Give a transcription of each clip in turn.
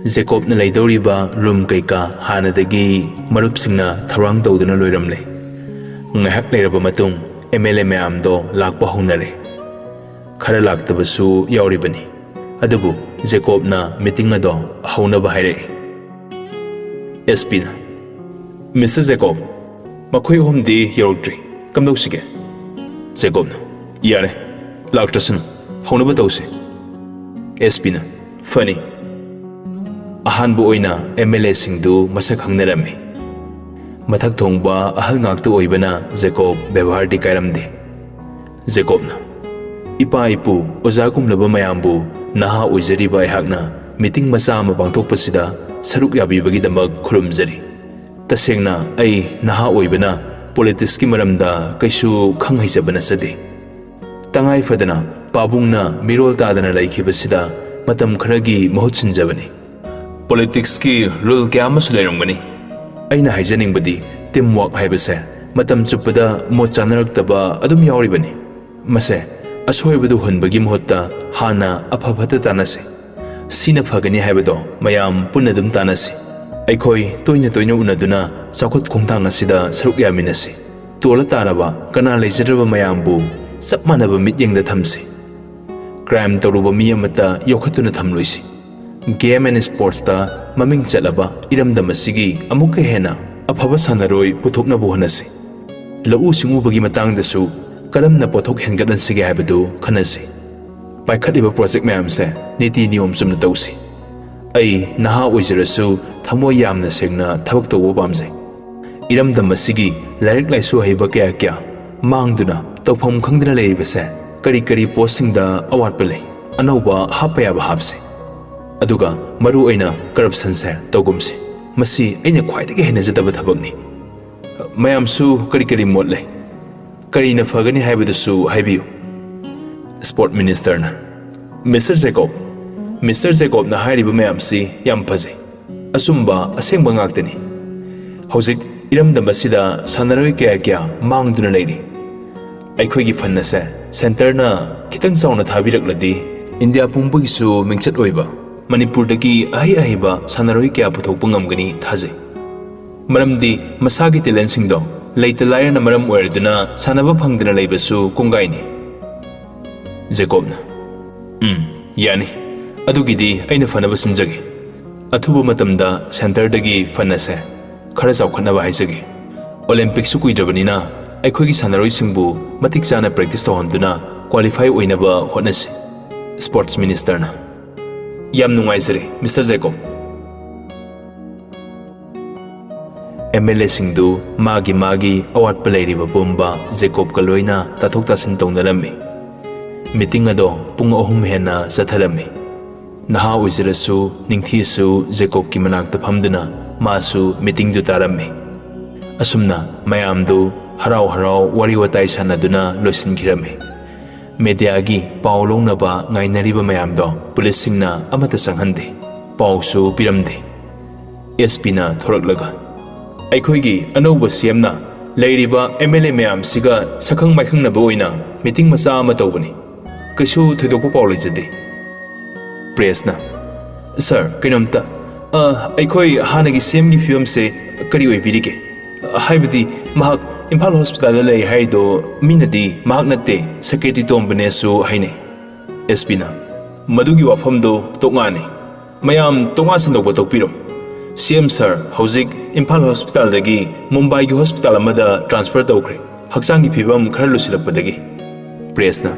ꯖꯦꯀꯣꯕꯅ ꯂꯩꯗꯧꯔꯤꯕ room ꯀꯩꯀꯥ ꯍꯥꯟꯅꯗꯒꯤ ꯃꯔꯨꯞꯁꯤꯡꯅ ꯊꯧꯔꯥꯡ ꯇꯧꯗꯨꯅ ꯂꯣꯏꯔꯝꯂꯦ꯫ ꯉꯥꯏꯍꯥꯛ ꯂꯩꯔꯕ ꯃꯇꯨꯡ MLA ꯃꯌꯥꯝꯗꯣ ꯂꯥꯛꯄ ꯍꯧꯅꯔꯦ꯫ ꯈꯔ ꯂꯥꯛꯇꯕꯁꯨ ꯌꯥꯎꯔꯤꯕꯅꯤ꯫ ꯑꯗꯨꯕꯨ ꯖꯦꯀꯣꯕꯅ ꯃꯤꯇꯤꯡ ꯑꯗꯣ ꯍꯧꯅꯕ ꯍꯥꯏꯔꯛꯏ꯫ SPꯅ ꯃꯤꯁꯇꯔ ꯖꯦꯀꯣꯕ, ꯃꯈꯣꯏ ꯑꯍꯨꯝꯗꯤ ꯌꯧꯔꯛꯇ꯭ꯔꯤ, ꯀꯝꯗꯧꯁꯤꯒꯦ? ꯖꯦꯀꯣꯕꯅ ꯌꯥꯔꯦ, ꯂꯥꯛꯇ꯭ꯔꯁꯅꯨ, ꯍꯧꯅꯕ ꯇꯧꯁꯤ꯫ SPꯅ ꯐꯅꯤ꯫ ꯑꯍꯥꯟꯕ ꯑꯣꯏꯅ MLAꯁꯤꯡꯗꯨ ꯃꯁꯛ ꯈꯪꯅꯔꯝꯃꯤ꯫ ꯃꯊꯛ ꯊꯣꯡꯕ ꯑꯍꯜ ꯉꯥꯛꯇ ꯑꯣꯏꯕꯅ ꯖꯦꯀꯣꯕ ꯕꯦꯕꯥꯔꯗꯤ ꯀꯥꯏꯔꯝꯗꯦ꯫ ꯖꯦꯀꯣꯕꯅ ꯏꯄꯥ ꯏꯄꯨ ꯑꯣꯖꯥꯒꯨꯝꯂꯕ ꯃꯌꯥꯝꯕꯨ ꯅꯍꯥ ꯑꯣꯏꯖꯔꯤꯕ ꯑꯩꯍꯥꯛꯅ ꯃꯤꯇꯤꯡ ꯃꯆꯥ ꯑꯃ ꯄꯥꯡꯊꯣꯛꯄꯁꯤꯗ ꯁꯔꯨꯛ ꯌꯥꯕꯤꯕꯒꯤꯗꯃꯛ ꯈꯨꯔꯨꯝꯖꯔꯤ꯫ ꯇꯁꯦꯡꯅ ꯑꯩ ꯅꯍꯥ ꯑꯣꯏꯕꯅ ꯄꯣꯂꯤꯇꯤꯛꯁꯀꯤ ꯃꯔꯝꯗ ꯀꯩꯁꯨ ꯈꯪ ꯍꯩꯖꯕ ꯅꯠꯆꯗꯦ꯫ ꯇꯉꯥꯏ ꯐꯗꯅ ꯄꯥꯕꯨꯡꯅ ꯃꯤꯔꯣꯜ ꯇꯥꯗꯅ ꯂꯩꯈꯤꯕꯁꯤꯗ ꯃꯇꯝ ꯈꯔꯒꯤ ꯃꯍꯨꯠ ꯁꯤꯟꯖꯕꯅꯤ꯫ ꯄꯣꯂꯤꯇꯤꯛꯁꯀꯤ ꯔꯨꯜ ꯀꯌꯥ ꯑꯃꯁꯨ ꯂꯩꯔꯝꯒꯅꯤ꯫ ꯑꯩꯅ ꯍꯥꯏꯖꯅꯤꯡꯕꯗꯤ ꯇꯤꯝꯋꯥꯔꯛ ꯍꯥꯏꯕꯁꯦ ꯃꯇꯝ ꯆꯨꯞꯄꯗ ꯃꯣꯠ ꯆꯥꯅꯔꯛꯇꯕ ꯑꯗꯨꯝ ꯌꯥꯎꯔꯤꯕꯅꯤ꯫ ꯃꯁꯦ ꯑꯁꯣꯏꯕꯗꯨ ꯍꯨꯟꯕꯒꯤ ꯃꯍꯨꯠꯇ ꯍꯥꯟꯅ ꯑꯐꯕꯗ ꯇꯥꯟꯅꯁꯤ꯫ ꯁꯤꯅ ꯐꯒꯅꯤ ꯍꯥꯏꯕꯗꯣ ꯃꯌꯥꯝ ꯄꯨꯟꯅ ꯑꯗꯨꯝ ꯇꯥꯟꯅꯁꯤ꯫ ꯑꯩꯈꯣꯏ ꯇꯣꯏꯅ ꯇꯣꯏꯅ ꯎꯅꯗꯨꯅ ꯆꯥꯎꯈꯠ ꯈꯣꯡꯊꯥꯡ ꯑꯁꯤꯗ ꯁꯔꯨꯛ ꯌꯥꯃꯤꯟꯅꯁꯤ꯫ ꯇꯣꯜꯂ ꯇꯥꯔꯕ ꯀꯅꯥ ꯂꯩꯖꯗ꯭ꯔꯕ ꯃꯌꯥꯝꯕꯨ ꯆꯞ ꯃꯥꯟꯅꯕ ꯃꯤꯠꯌꯦꯡꯗ ꯊꯝꯁꯤ꯫ ꯀ꯭ꯔꯥꯏꯝ ꯇꯧꯔꯨꯕ ꯃꯤ ꯑꯃꯠꯇ ꯌꯣꯛꯈꯠꯇꯨꯅ ꯊꯝꯂꯣꯏꯁꯤ꯫ ꯒꯦꯝ ꯑꯦꯟ ꯁ꯭ꯄꯣꯔꯠꯁꯇ ꯃꯃꯤꯡ ꯆꯠꯂꯕ ꯏꯔꯝꯗꯝ ꯑꯁꯤꯒꯤ ꯑꯃꯨꯛꯀ ꯍꯦꯟꯅ ꯑꯐꯕ ꯁꯥꯟꯅꯔꯣꯏ ꯄꯨꯊꯣꯛꯅꯕ ꯍꯣꯠꯅꯁꯤ꯫ ꯂꯧꯎ ꯁꯤꯡꯎꯕꯒꯤ ꯃꯇꯥꯡꯗꯁꯨ ꯀꯔꯝꯅ ꯄꯣꯠꯊꯣꯛ ꯍꯦꯟꯒꯠꯍꯟꯁꯤꯒꯦ ꯍꯥꯏꯕꯗꯨ ꯈꯟꯅꯁꯤ꯫ ꯄꯥꯏꯈꯠꯂꯤꯕ ꯄ꯭ꯔꯣꯖꯦꯛ ꯃꯌꯥꯝꯁꯦ ꯅꯤꯇꯤ ꯅꯤꯌꯣꯝ ꯆꯨꯝꯅ ꯇꯧꯁꯤ꯫ ꯑꯩ ꯅꯍꯥ ꯑꯣꯏꯖꯔꯁꯨ ꯊꯃꯣꯏ ꯌꯥꯝꯅ ꯁꯦꯡꯅ ꯊꯕꯛ ꯇꯧꯕ ꯄꯥꯝꯖꯩ꯫ ꯏꯔꯝꯗꯝ ꯑꯁꯤꯒꯤ ꯂꯥꯏꯔꯤꯛ ꯂꯥꯏꯁꯨ ꯍꯩꯕ ꯀꯌꯥ ꯃꯥꯡꯗꯨꯅ ꯇꯧꯐꯝ ꯈꯪꯗꯅ ꯂꯩꯔꯤꯕꯁꯦ ꯀꯔꯤ ꯄꯣꯁꯁꯤꯡꯗ ꯑꯋꯥꯠꯄ ꯂꯩ, ꯑꯅꯧꯕ ꯍꯥꯞꯄ ꯌꯥꯕ ꯍꯥꯞꯁꯤ꯫ ꯑꯗꯨꯒ ꯃꯔꯨꯑꯣꯏꯅ ꯀꯔꯞꯁꯟꯁꯦ ꯇꯧꯒꯨꯝꯁꯤ꯫ ꯃꯁꯤ ꯑꯩꯅ ꯈ꯭ꯋꯥꯏꯗꯒꯤ ꯍꯩꯅꯖꯗꯕ ꯊꯕꯛꯅꯤ꯫ ꯃꯌꯥꯝꯁꯨ ꯀꯔꯤ ꯃꯣꯠ ꯂꯩ? ꯀꯔꯤꯅ ꯐꯒꯅꯤ ꯍꯥꯏꯕꯗꯨꯁꯨ ꯍꯥꯏꯕꯤꯌꯨ꯫ ꯁ꯭ꯄꯣꯔꯠ ꯃꯤꯅꯤꯁꯇꯔꯅ ꯃꯤꯁꯇꯔ ꯖꯦꯀꯣꯕ, ꯃꯤꯁꯇꯔ ꯖꯦꯀꯣꯕꯅ ꯍꯥꯏꯔꯤꯕ ꯃꯌꯥꯝꯁꯤ ꯌꯥꯝ ꯐꯖꯩ, ꯑꯆꯨꯝꯕ ꯑꯁꯦꯡꯕ ꯉꯥꯛꯇꯅꯤ꯫ ꯍꯧꯖꯤꯛ ꯏꯔꯝꯗꯝ ꯑꯁꯤꯗ ꯁꯥꯟꯅꯔꯣꯏ ꯀꯌꯥ ꯃꯥꯡꯗꯨꯅ ꯂꯩꯔꯤ꯫ ꯑꯩꯈꯣꯏꯒꯤ ꯐꯟ ꯑꯁꯦ ꯁꯦꯟꯇꯔꯅ ꯈꯤꯇꯪ ꯆꯥꯎꯅ ꯊꯥꯕꯤꯔꯛꯂꯗꯤ ꯏꯟꯗꯤꯌꯥ ꯄꯨꯝꯕꯒꯤꯁꯨ ꯃꯤꯡꯆꯠ ꯑꯣꯏꯕ ꯃꯅꯤꯄꯨꯔꯗꯒꯤ ꯑꯍꯩ-ꯑꯍꯩꯕ ꯁꯥꯟꯅꯔꯣꯏ ꯀꯌꯥ ꯄꯨꯊꯣꯛꯄ ꯉꯝꯒꯅꯤ ꯊꯥꯖꯩ꯫ ꯃꯔꯝꯗꯤ ꯃꯁꯥꯒꯤ ꯇꯦꯂꯦꯟꯠꯁꯤꯡꯗꯣ ꯂꯩꯇ ꯂꯥꯏꯔꯅ ꯃꯔꯝ ꯑꯣꯏꯔꯗꯨꯅ ꯁꯥꯟꯅꯕ ꯐꯪꯗꯅ ꯂꯩꯕꯁꯨ ꯀꯣꯡꯒꯥꯏꯅꯤ꯫ ꯖꯦꯀꯣꯕꯅ ꯌꯥꯅꯤ, ꯑꯗꯨꯒꯤꯗꯤ ꯑꯩꯅ ꯐꯅꯕ ꯁꯤꯟꯖꯒꯦ꯫ ꯑꯊꯨꯕ ꯃꯇꯝꯗ ꯁꯦꯟꯇꯔꯗꯒꯤ ꯐꯟ ꯑꯁꯦ ꯈꯔ ꯆꯥꯎꯈꯠꯅꯕ ꯍꯥꯏꯖꯒꯦ꯫ ꯑꯣꯂꯦꯝꯄꯤꯛꯁꯨ ꯀꯨꯏꯗ꯭ꯔꯕꯅꯤꯅ ꯑꯩꯈꯣꯏꯒꯤ ꯁꯥꯟꯅꯔꯣꯏꯁꯤꯡꯕꯨ ꯃꯇꯤꯛ ꯆꯥꯅ ꯄ꯭ꯔꯦꯛꯇꯤꯁ ꯇꯧꯍꯟꯗꯨꯅ ꯀ꯭ꯋꯥꯂꯤꯐꯥꯏ ꯑꯣꯏꯅꯕ ꯍꯣꯠꯅꯁꯤ꯫ ꯁ꯭ꯄꯣꯔꯠꯁ ꯃꯤꯅꯤꯁꯇꯔꯅ ꯌꯥꯝ ꯅꯨꯡꯉꯥꯏꯖꯔꯦ ꯃꯤꯁꯇꯔ ꯖꯦꯀꯣꯕ꯫ MLAꯁꯤꯡꯗꯨ ꯃꯥꯒꯤ ꯑꯋꯥꯠꯄ ꯂꯩꯔꯤꯕ ꯄꯨꯝꯕ ꯖꯦꯀꯣꯕꯀ ꯂꯣꯏꯅ ꯇꯥꯊꯣꯛ ꯇꯥꯁꯤꯟ ꯇꯧꯅꯔꯝꯃꯤ꯫ ꯃꯤꯇꯤꯡ ꯑꯗꯣ ꯄꯨꯡ 3 ꯍꯦꯟꯅ ꯆꯠꯊꯔꯝꯃꯤ꯫ ꯅꯍꯥ ꯑꯣꯏꯖꯔꯁꯨ ꯅꯤꯡꯊꯤꯁꯨ ꯖꯦꯀꯣꯕꯀꯤ ꯃꯅꯥꯛꯇ ꯐꯝꯗꯨꯅ ꯃꯥꯁꯨ ꯃꯤꯇꯤꯡꯗꯨ ꯇꯥꯔꯝꯃꯤ꯫ ꯑꯁꯨꯝꯅ ꯃꯌꯥꯝꯗꯨ ꯍꯔꯥꯎ ꯋꯥꯔꯤ ꯋꯥꯇꯥꯏ ꯁꯥꯟꯅꯗꯨꯅ ꯂꯣꯏꯁꯤꯟꯈꯤꯔꯝꯃꯤ꯫ ꯃꯦꯗꯤꯌꯥꯒꯤ ꯄꯥꯎ ꯂꯧꯅꯕ ꯉꯥꯏꯅꯔꯤꯕ ꯃꯌꯥꯝꯗꯣ ꯄꯨꯂꯤꯁꯁꯤꯡꯅ ꯑꯃꯠꯇ ꯆꯪꯍꯟꯗꯦ, ꯄꯥꯎꯁꯨ ꯄꯤꯔꯝꯗꯦ꯫ SPꯅ ꯊꯣꯔꯛꯂꯒ ꯑꯩꯈꯣꯏꯒꯤ ꯑꯅꯧꯕ CMꯅ ꯂꯩꯔꯤꯕ MLA ꯃꯌꯥꯝꯁꯤꯒ ꯁꯛꯈꯪ ꯃꯥꯏꯈꯪꯅꯕ ꯑꯣꯏꯅ ꯃꯤꯇꯤꯡ ꯃꯆꯥ ꯑꯃ ꯇꯧꯕꯅꯤ꯫ ꯀꯩꯁꯨ ꯊꯣꯏꯗꯣꯛꯄ ꯄꯥꯎ ꯂꯩꯖꯗꯦ꯫ ꯄ꯭ꯔꯦꯁꯅ ꯁꯔ, ꯀꯩꯅꯣꯝꯇ ꯑꯩꯈꯣꯏ ꯍꯥꯟꯅꯒꯤ CMꯒꯤ ꯐꯤꯕꯝꯁꯦ ꯀꯔꯤ ꯑꯣꯏꯕꯤꯔꯤꯒꯦ? ꯍꯥꯏꯕꯗꯤ ꯃꯍꯥꯛ ꯏꯝꯐꯥꯜ ꯍꯣꯁꯄꯤꯇꯥꯜꯗ ꯂꯩ ꯍꯥꯏꯔꯤꯗꯣ ꯃꯤꯅꯗꯤ ꯃꯍꯥꯛ ꯅꯠꯇꯦ ꯁꯦꯀ꯭ꯔꯦꯇꯔꯤ ꯇꯣꯝꯕꯅꯦꯁꯨ ꯍꯥꯏꯅꯩ꯫ SPꯅ ꯃꯗꯨꯒꯤ ꯋꯥꯐꯝꯗꯣ ꯇꯣꯛꯉꯥꯅꯤ꯫ ꯃꯌꯥꯝ ꯇꯣꯉꯥꯟ ꯁꯟꯗꯣꯛꯄ ꯇꯧꯕꯤꯔꯣ꯫ CM ꯁꯔ ꯍꯧꯖꯤꯛ ꯏꯝꯐꯥꯜ ꯍꯣꯁꯄꯤꯇꯥꯜꯗꯒꯤ ꯃꯨꯝꯕꯥꯏꯒꯤ ꯍꯣꯁꯄꯤꯇꯥꯜ ꯑꯃꯗ ꯇ꯭ꯔꯥꯟꯁꯐꯔ ꯇꯧꯈ꯭ꯔꯦ, ꯍꯛꯆꯥꯡꯒꯤ ꯐꯤꯕꯝ ꯈꯔ ꯂꯨꯁꯤꯜꯂꯛꯄꯗꯒꯤ꯫ ꯄ꯭ꯔꯦꯁꯅ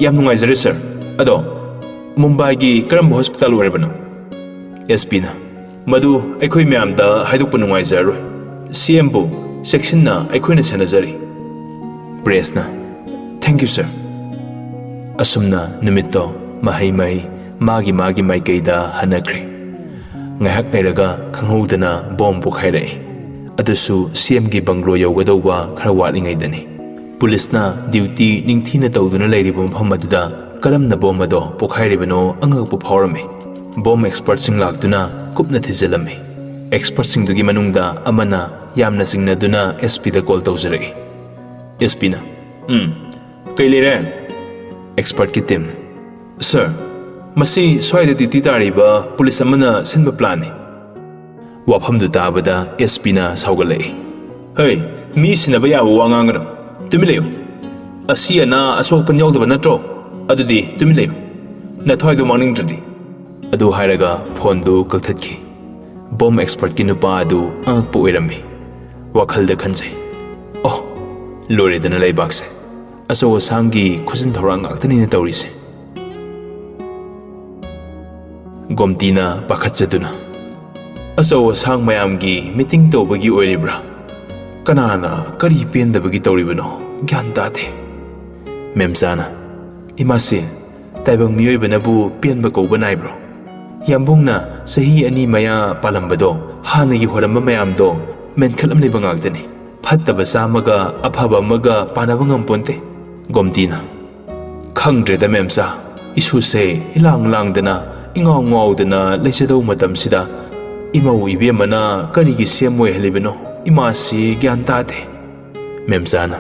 ꯌꯥꯝ ꯅꯨꯡꯉꯥꯏꯖꯔꯦ ꯁꯔ, ꯑꯗꯣ ꯃꯨꯝꯕꯥꯏꯒꯤ ꯀꯔꯝꯕ ꯍꯣꯁꯄꯤꯇꯥꯜ ꯑꯣꯏꯔꯕꯅꯣ? SPꯅ ꯃꯗꯨ ꯑꯩꯈꯣꯏ ꯃꯌꯥꯝꯗ ꯍꯥꯏꯗꯣꯛꯄ ꯅꯨꯡꯉꯥꯏꯖꯔꯔꯣꯏ꯫ CMꯕꯨ ꯆꯦꯛꯁꯤꯟꯅ ꯑꯩꯈꯣꯏꯅ ꯁꯦꯟꯅꯖꯔꯤ꯫ ꯄ꯭ꯔꯦꯁꯅ ꯊꯦꯡꯛ ꯌꯨ ꯁꯔ꯫ ꯑꯁꯨꯝꯅ ꯅꯨꯃꯤꯠꯇꯣ ꯃꯍꯩ ꯃꯥꯒꯤ ꯃꯥꯏꯀꯩꯗ ꯍꯟꯅꯈ꯭ꯔꯦ꯫ ꯉꯥꯏꯍꯥꯛ ꯂꯩꯔꯒ ꯈꯪꯍꯧꯗꯅ ꯕꯣꯝ ꯄꯣꯈꯥꯏꯔꯛꯏ꯫ ꯑꯗꯨꯁꯨ CMꯒꯤ ꯕꯪꯒ꯭ꯂꯣ ꯌꯧꯒꯗꯧꯕ ꯈꯔ ꯋꯥꯠꯂꯤꯉꯩꯗꯅꯤ꯫ ꯄꯨꯂꯤꯁꯅ ꯗ꯭ꯌꯨꯇꯤ ꯅꯤꯡꯊꯤꯅ ꯇꯧꯗꯨꯅ ꯂꯩꯔꯤꯕ ꯃꯐꯝ ꯑꯗꯨꯗ ꯀꯔꯝꯅ ꯕꯣꯝ ꯑꯗꯣ ꯄꯣꯈꯥꯏꯔꯤꯕꯅꯣ ꯑꯉꯛꯄ ꯐꯥꯎꯔꯝꯃꯤ꯫ ꯕꯣꯝ ꯑꯦꯛꯁꯄꯔꯠꯁꯤꯡ ꯂꯥꯛꯇꯨꯅ ꯀꯨꯞꯅ ꯊꯤꯖꯤꯜꯂꯝꯃꯤ꯫ ꯑꯦꯛꯁꯄꯔꯠꯁꯤꯡꯗꯨꯒꯤ ꯃꯅꯨꯡꯗ ꯑꯃꯅ ꯌꯥꯝꯅ ꯆꯤꯡꯅꯗꯨꯅ SPꯗ ꯀꯣꯜ ꯇꯧꯖꯔꯛꯏ꯫ SPꯅ ꯀꯩ ꯂꯩꯔꯦ? ꯑꯦꯛꯁꯄꯔꯠꯀꯤ ꯇꯤꯝ ꯁꯔ, ꯃꯁꯤ ꯁ꯭ꯋꯥꯏꯗ ꯗ꯭ꯌꯨꯇꯤ ꯇꯥꯔꯤꯕ ꯄꯨꯂꯤꯁ ꯑꯃꯅ ꯁꯤꯟꯕ ꯄ꯭ꯂꯥꯟꯅꯤ꯫ ꯋꯥꯐꯝꯗꯨ ꯇꯥꯕꯗ ꯑꯦꯁꯄꯤꯅ ꯁꯥꯎꯒꯠꯂꯛꯏ꯫ ꯍꯩ, ꯃꯤ ꯁꯤꯟꯅꯕ ꯌꯥꯕ ꯋꯥ ꯉꯥꯡꯒꯅꯨ, ꯇꯨꯃꯤꯟ ꯂꯩꯌꯨ꯫ ꯑꯁꯤ ꯑꯅꯥ ꯑꯁꯣꯛꯄꯟ ꯌꯥꯎꯗꯕ ꯅꯠꯇ꯭ꯔꯣ? ꯑꯗꯨꯗꯤ ꯇꯨꯃꯤꯟ ꯂꯩꯌꯨ, ꯅꯊ꯭ꯋꯥꯏꯗꯨ ꯃꯥꯡꯅꯤꯡꯗ꯭ꯔꯗꯤ꯫ ꯑꯗꯨ ꯍꯥꯏꯔꯒ ꯐꯣꯟꯗꯨ ꯀꯛꯊꯠꯈꯤ꯫ ꯕꯣꯝ ꯑꯦꯛꯁꯄꯔꯠꯀꯤ ꯅꯨꯄꯥ ꯑꯗꯨ ꯑꯉꯛꯄ ꯑꯣꯏꯔꯝꯃꯤ꯫ ꯋꯥꯈꯜꯗ ꯈꯟꯖꯩ, ꯑꯣ, ꯂꯣꯏꯔꯦꯗꯅ ꯂꯩꯕꯥꯛꯁꯦ, ꯑꯆꯧ ꯑꯁꯥꯡꯒꯤ ꯈꯨꯖꯤꯟ ꯊꯧꯔꯥꯡ ꯉꯥꯛꯇꯅꯤꯅ ꯇꯧꯔꯤꯁꯦ꯫ ꯒꯣꯝꯇꯤꯅ ꯄꯥꯈꯠꯆꯗꯨꯅ, ꯑꯆꯧ ꯑꯁꯥꯡ ꯃꯌꯥꯝꯒꯤ ꯃꯤꯇꯤꯡ ꯇꯧꯕꯒꯤ ꯑꯣꯏꯔꯤꯕ꯭ꯔꯥ? ꯀꯅꯥꯅ ꯀꯔꯤ ꯄꯦꯟꯗꯕꯒꯤ ꯇꯧꯔꯤꯕꯅꯣ ꯒ꯭ꯌꯥꯟ ꯇꯥꯗꯦ꯫ ꯃꯦꯝꯆꯥꯅ, ꯏꯃꯥꯁꯤ, ꯇꯥꯏꯕꯪ ꯃꯤꯑꯣꯏꯕꯅꯕꯨ ꯄꯦꯟꯕ ꯀꯧꯕ ꯅꯥꯏꯕ꯭ꯔꯣ? ꯌꯥꯝꯕꯨꯡꯅ ꯆꯍꯤ 2 ꯃꯌꯥ ꯄꯥꯜꯂꯝꯕꯗꯣ ꯍꯥꯟꯅꯒꯤ ꯍꯣꯔꯝꯕ ꯃꯌꯥꯝꯗꯣ ꯃꯦꯟꯈꯠꯂꯝꯂꯤꯕ ꯉꯥꯛꯇꯅꯤ꯫ ꯐꯠꯇꯕ ꯆꯥꯝꯃꯒ ꯑꯐꯕ ꯑꯃꯒ ꯄꯥꯅꯕ ꯉꯝꯄꯣꯟꯇꯦ꯫ ꯒꯣꯝꯇꯤꯅ, ꯈꯪꯗ꯭ꯔꯦꯗ ꯃꯦꯝꯆꯥ, ꯏꯁꯨꯁꯦ ꯏꯂꯥꯡ ꯂꯥꯡꯗꯅ ꯏꯉꯥꯎ ꯉꯥꯎꯗꯅ ꯂꯩꯖꯗꯧ ꯃꯇꯝꯁꯤꯗ ꯏꯃꯧ ꯏꯕꯦꯝꯃꯅ ꯀꯔꯤꯒꯤ ꯁꯦꯝ ꯑꯣꯏꯍꯜꯂꯤꯕꯅꯣ ꯏꯃꯥꯁꯤ ꯒ꯭ꯌꯥꯟ ꯇꯥꯗꯦ꯫ ꯃꯦꯝꯆꯥꯅ,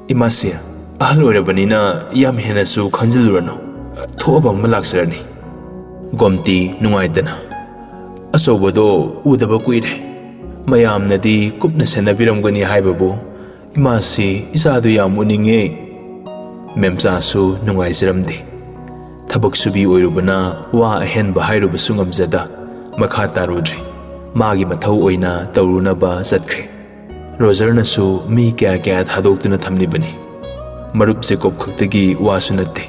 ꯏꯃꯥꯁꯤ, ꯑꯍꯜ ꯑꯣꯏꯔꯕꯅꯤꯅ ꯌꯥꯝ ꯍꯦꯟꯅꯁꯨ ꯈꯟꯖꯤꯜꯂꯨꯔꯅꯨ, ꯊꯣꯛꯑꯕ ꯑꯃ ꯂꯥꯛꯆꯔꯅꯤ꯫ ꯒꯣꯝꯇꯤ ꯅꯨꯡꯉꯥꯏꯇꯅ, ꯑꯆꯧꯕꯗꯣ ꯎꯗꯕ ꯀꯨꯏꯔꯦ, ꯃꯌꯥꯝꯅꯗꯤ ꯀꯨꯞꯅ ꯁꯦꯟꯅꯕꯤꯔꯝꯒꯅꯤ ꯍꯥꯏꯕꯕꯨ ꯏꯃꯥꯁꯤ ꯏꯆꯥꯗꯨ ꯌꯥꯝ ꯎꯅꯤꯡꯉꯦ꯫ ꯃꯦꯝꯆꯥꯁꯨ ꯅꯨꯡꯉꯥꯏꯖꯔꯝꯗꯦ꯫ ꯊꯕꯛ ꯁꯨꯕꯤ ꯑꯣꯏꯔꯨꯕꯅ ꯋꯥ ꯑꯍꯦꯟꯕ ꯍꯥꯏꯔꯨꯕꯁꯨ ꯉꯝꯖꯗ ꯃꯈꯥ ꯇꯥꯔꯨꯗ꯭ꯔꯦ꯫ ꯃꯥꯒꯤ ꯃꯊꯧ ꯑꯣꯏꯅ ꯇꯧꯔꯨꯅꯕ ꯆꯠꯈ꯭ꯔꯦ꯫ ꯔꯣꯖꯔꯅꯁꯨ ꯃꯤ ꯀꯌꯥ ꯊꯥꯗꯣꯛꯇꯨꯅ ꯊꯝꯂꯤꯕꯅꯤ꯫ ꯃꯔꯨꯞ ꯖꯦꯀꯣꯕ ꯈꯛꯇꯒꯤ ꯋꯥꯁꯨ ꯅꯠꯇꯦ꯫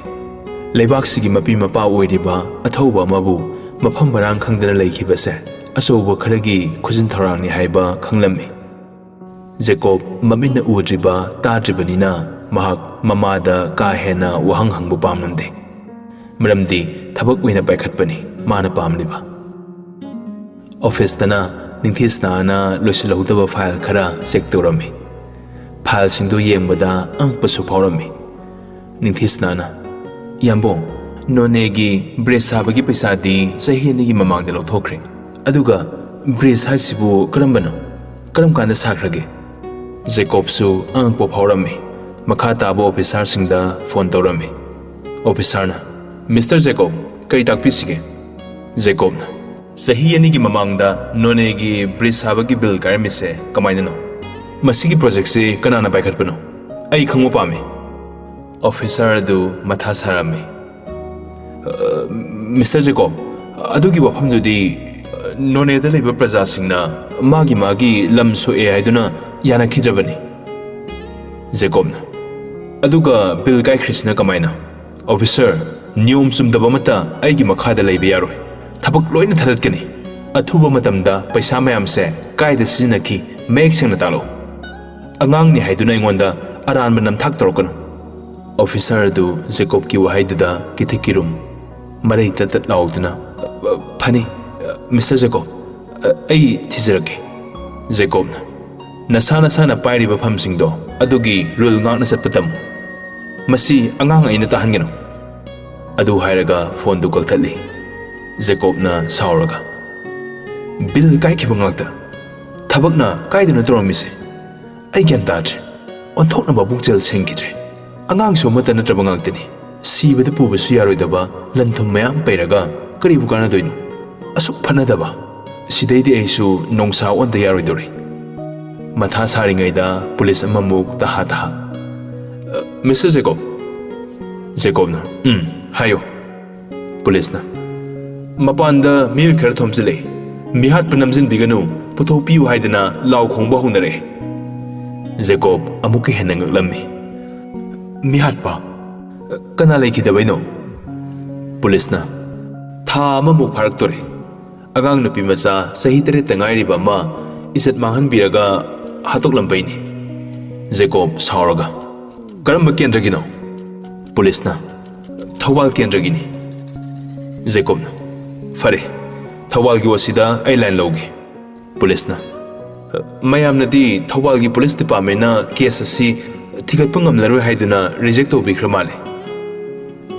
ꯂꯩꯕꯥꯛꯁꯤꯒꯤ ꯃꯄꯤ ꯃꯄꯥ ꯑꯣꯏꯔꯤꯕ ꯑꯊꯧꯕ ꯑꯃꯕꯨ ꯃꯐꯝ ꯃꯔꯥꯡ ꯈꯪꯗꯅ ꯂꯩꯈꯤꯕꯁꯦ ꯑꯆꯧꯕ ꯈꯔꯒꯤ ꯈꯨꯖꯤꯟ ꯊꯧꯔꯥꯡꯅꯤ ꯍꯥꯏꯕ ꯈꯪꯂꯝꯃꯤ꯫ ꯖꯦꯀꯣꯕ ꯃꯃꯤꯠꯅ ꯎꯗ꯭ꯔꯤꯕ ꯇꯥꯗ꯭ꯔꯤꯕꯅꯤꯅ ꯃꯍꯥꯛ ꯃꯃꯥꯗ ꯀꯥ ꯍꯦꯟꯅ ꯋꯥꯍꯪ ꯍꯪꯕ ꯄꯥꯝꯂꯝꯗꯦ꯫ ꯃꯔꯝꯗꯤ ꯊꯕꯛ ꯑꯣꯏꯅ ꯄꯥꯏꯈꯠꯄꯅꯤ ꯃꯥꯅ ꯄꯥꯝꯂꯤꯕ꯫ ꯑꯣꯐꯤꯁꯇꯅ ꯅꯤꯡꯊꯤꯁꯅꯥꯅ ꯂꯣꯏꯁꯤꯜꯍꯧꯗꯕ ꯐꯥꯏꯜ ꯈꯔ ꯆꯦꯛ ꯇꯧꯔꯝꯃꯤ꯫ ꯐꯥꯏꯜꯁꯤꯡꯗꯨ ꯌꯦꯡꯕꯗ ꯑꯉꯛꯄꯁꯨ ꯐꯥꯎꯔꯝꯃꯤ꯫ ꯅꯤꯡꯊꯤꯁꯅꯥꯅ, ꯌꯥꯝꯕꯨꯡ, ꯅꯣꯅꯦꯒꯤ ꯕ꯭ꯔꯤꯖ ꯁꯥꯕꯒꯤ ꯄꯩꯁꯥꯗꯤ ꯆꯍꯤ 2ꯒꯤ ꯃꯃꯥꯡꯗ ꯂꯧꯊꯣꯛꯈ꯭ꯔꯦ꯫ ꯑꯗꯨꯒ ꯕ꯭ꯔꯤꯖ ꯍꯥꯏꯁꯤꯕꯨ ꯀꯔꯝꯕꯅꯣ? ꯀꯔꯝ ꯀꯥꯟꯗ ꯁꯥꯈ꯭ꯔꯒꯦ? ꯖꯦꯀꯣꯕꯁꯨ ꯑꯉꯛꯄ ꯐꯥꯎꯔꯝꯃꯤ꯫ ꯃꯈꯥ ꯇꯥꯕ ꯑꯣꯐꯤꯁꯥꯔꯁꯤꯡꯗ ꯐꯣꯟ ꯇꯧꯔꯝꯃꯤ꯫ ꯑꯣꯐꯤꯁꯥꯔꯅ, ꯃꯤꯁꯇꯔ ꯖꯦꯀꯣꯕ, ꯀꯔꯤ ꯇꯥꯛꯄꯤꯁꯤꯒꯦ? ꯖꯦꯀꯣꯕꯅ, ꯆꯍꯤ 2ꯒꯤ ꯃꯃꯥꯡꯗ ꯅꯣꯅꯦꯒꯤ ꯕ꯭ꯔꯤꯖ ꯁꯥꯕꯒꯤ ꯕꯤꯜ ꯀꯥꯏꯔꯝꯃꯤꯁꯦ ꯀꯃꯥꯏꯅꯅꯣ? ꯃꯁꯤꯒꯤ ꯄ꯭ꯔꯣꯖꯦꯛꯁꯤ ꯀꯅꯥꯅ ꯄꯥꯏꯈꯠꯄꯅꯣ? ꯑꯩ ꯈꯪꯕ ꯄꯥꯝꯃꯤ꯫ ꯑꯣꯐꯤꯁꯥꯔ ꯑꯗꯨ ꯃꯊꯥ ꯁꯥꯔꯝꯃꯤ꯫ ꯃꯤꯁꯇꯔ ꯖꯦꯀꯣꯕ, ꯑꯗꯨꯒꯤ ꯋꯥꯐꯝꯗꯨꯗꯤ ꯅꯣꯅꯦꯗ ꯂꯩꯕ ꯄ꯭ꯔꯖꯥꯁꯤꯡꯅ ꯃꯥꯒꯤ ꯂꯝ ꯁꯣꯛꯑꯦ ꯍꯥꯏꯗꯨꯅ ꯌꯥꯅꯈꯤꯗ꯭ꯔꯕꯅꯤ꯫ ꯖꯦꯀꯣꯕꯅ, ꯑꯗꯨꯒ ꯕꯤꯜ ꯀꯥꯏꯈ꯭ꯔꯤꯁꯤꯅ ꯀꯃꯥꯏꯅ? ꯑꯣꯐꯤꯁꯥꯔ, ꯅꯤꯌꯣꯝ ꯆꯨꯝꯗꯕ ꯑꯃꯠꯇ ꯑꯩꯒꯤ ꯃꯈꯥꯗ ꯂꯩꯕ ꯌꯥꯔꯣꯏ꯫ ꯊꯕꯛ ꯂꯣꯏꯅ ꯊꯥꯗꯠꯀꯅꯤ꯫ ꯑꯊꯨꯕ ꯃꯇꯝꯗ ꯄꯩꯁꯥ ꯃꯌꯥꯝꯁꯦ ꯀꯥꯏꯗ ꯁꯤꯖꯤꯟꯅꯈꯤ ꯃꯌꯦꯛ ꯁꯦꯡꯅ ꯇꯥꯛꯂꯛꯎ꯫ ꯑꯉꯥꯡꯅꯤ ꯍꯥꯏꯗꯨꯅ ꯑꯩꯉꯣꯟꯗ ꯑꯔꯥꯟꯕ ꯅꯝꯊꯥꯛ ꯇꯧꯔꯛꯀꯅꯨ꯫ ꯑꯣꯐꯤꯁꯥꯔ ꯑꯗꯨ ꯖꯦꯀꯣꯕꯀꯤ ꯋꯥꯍꯩꯗꯨꯗ ꯀꯤꯊꯤꯛ-ꯀꯤꯔꯨꯝ ꯃꯔꯩ ꯇꯠ ꯂꯥꯎꯗꯨꯅ, ꯐꯅꯤ, ꯃꯤꯁꯇꯔ ꯖꯦꯀꯣꯕ, ꯑꯩ ꯊꯤꯖꯔꯛꯀꯦ꯫ ꯖꯦꯀꯣꯕꯅ, ꯅꯁꯥꯅ ꯄꯥꯏꯔꯤꯕ ꯐꯝꯁꯤꯡꯗꯣ ꯑꯗꯨꯒꯤ ꯔꯨꯜ ꯉꯥꯛꯅ ꯆꯠꯄ ꯇꯝꯃꯨ꯫ ꯃꯁꯤ ꯑꯉꯥꯡ ꯑꯩꯅ ꯇꯥꯍꯟꯒꯅꯨ꯫ ꯑꯗꯨ ꯍꯥꯏꯔꯒ ꯐꯣꯟꯗꯨ ꯀꯛꯊꯠꯂꯤ꯫ ꯖꯦꯀꯣꯕꯅ ꯁꯥꯎꯔꯒ, ꯕꯤꯜ ꯀꯥꯏꯈꯤꯕ ꯉꯥꯛꯇ, ꯊꯕꯛꯅ ꯀꯥꯏꯗꯅ ꯇꯧꯔꯝꯃꯤꯁꯦ? ꯑꯩ ꯒ꯭ꯌꯥꯟ ꯇꯥꯗ꯭ꯔꯦ꯫ ꯑꯣꯟꯊꯣꯛꯅꯕ ꯄꯨꯛꯆꯦꯜ ꯁꯦꯡꯈꯤꯗ꯭ꯔꯦ꯫ ꯑꯉꯥꯡꯁꯨ ꯑꯃꯠꯇ ꯅꯠꯇ꯭ꯔꯕ ꯉꯥꯛꯇꯅꯤ꯫ ꯁꯤꯕꯗ ꯄꯨꯕꯁꯨ ꯌꯥꯔꯣꯏꯗꯕ ꯂꯟ-ꯊꯨꯝ ꯃꯌꯥꯝ ꯄꯩꯔꯒ ꯀꯔꯤꯕꯨ ꯀꯥꯟꯅꯗꯣꯏꯅꯣ? ꯑꯁꯨꯛ ꯐꯅꯗꯕ, ꯁꯤꯗꯩꯗꯤ ꯑꯩꯁꯨ ꯅꯣꯡꯁꯥ ꯑꯣꯟꯗ ꯌꯥꯔꯣꯏꯗꯧꯔꯤ꯫ ꯃꯊꯥ ꯁꯥꯔꯤꯉꯩꯗ ꯄꯨꯂꯤꯁ ꯑꯃꯃꯨꯛ ꯇꯍꯥ ꯃꯤꯁꯇꯔ ꯖꯦꯀꯣꯕ꯫ ꯖꯦꯀꯣꯕꯅ, ꯍꯥꯏꯌꯨ꯫ ꯄꯨꯂꯤꯁꯅ, ꯃꯄꯥꯟꯗ ꯃꯤꯑꯣꯏ ꯈꯔ ꯊꯣꯝꯖꯤꯜꯂꯛꯏ꯫ ꯃꯤꯍꯥꯠꯄ ꯅꯝꯖꯤꯟꯕꯤꯒꯅꯨ, ꯄꯨꯊꯣꯛꯄꯤꯌꯨ ꯍꯥꯏꯗꯅ ꯂꯥꯎ ꯈꯣꯡꯕ ꯍꯧꯅꯔꯛꯑꯦ꯫ ꯖꯦꯀꯣꯕ ꯑꯃꯨꯛꯀ ꯍꯦꯟꯅ ꯉꯛꯂꯝꯃꯤ꯫ ꯃꯤꯍꯥꯠꯄ? ꯀꯅꯥ ꯂꯩꯈꯤꯗꯕꯩꯅꯣ? ꯄꯨꯂꯤꯁꯅ, ꯊꯥ ꯑꯃꯃꯨꯛ ꯐꯥꯔꯛꯇꯣꯔꯦ꯫ ꯑꯉꯥꯡ ꯅꯨꯄꯤ ꯃꯆꯥ ꯆꯍꯤ 8ꯇ ꯉꯥꯏꯔꯤꯕ ꯑꯃ ꯏꯖꯠ ꯃꯥꯡꯍꯟꯕꯤꯔꯒ ꯍꯥꯠꯇꯣꯛꯂꯝꯕꯩꯅꯤ꯫ ꯖꯦꯀꯣꯕ ꯁꯥꯎꯔꯒ, ꯀꯔꯝꯕ ꯀꯦꯟꯗ꯭ꯔꯒꯤꯅꯣ? ꯄꯨꯂꯤꯁꯅ, ꯊꯧꯕꯥꯜ ꯀꯦꯟꯗ꯭ꯔꯒꯤꯅꯤ꯫ ꯖꯦꯀꯣꯕꯅ, ꯐꯔꯦ, ꯊꯧꯕꯥꯜꯒꯤ ꯑꯣꯏꯁꯤꯗ ꯑꯩ ꯂꯥꯏꯟ ꯂꯧꯒꯦ꯫ ꯄꯨꯂꯤꯁꯅ, ꯃꯌꯥꯝꯅꯗꯤ ꯊꯧꯕꯥꯜꯒꯤ ꯄꯨꯂꯤꯁ ꯗꯤꯄꯥꯔꯠꯃꯦꯟꯠꯅ ꯀꯦꯁ ꯑꯁꯤ ꯊꯤꯒꯠꯄ ꯉꯝꯂꯔꯣꯏ ꯍꯥꯏꯗꯨꯅ ꯔꯤꯖꯦꯛ ꯇꯧꯕꯤꯈ꯭ꯔ ꯃꯥꯜꯂꯦ꯫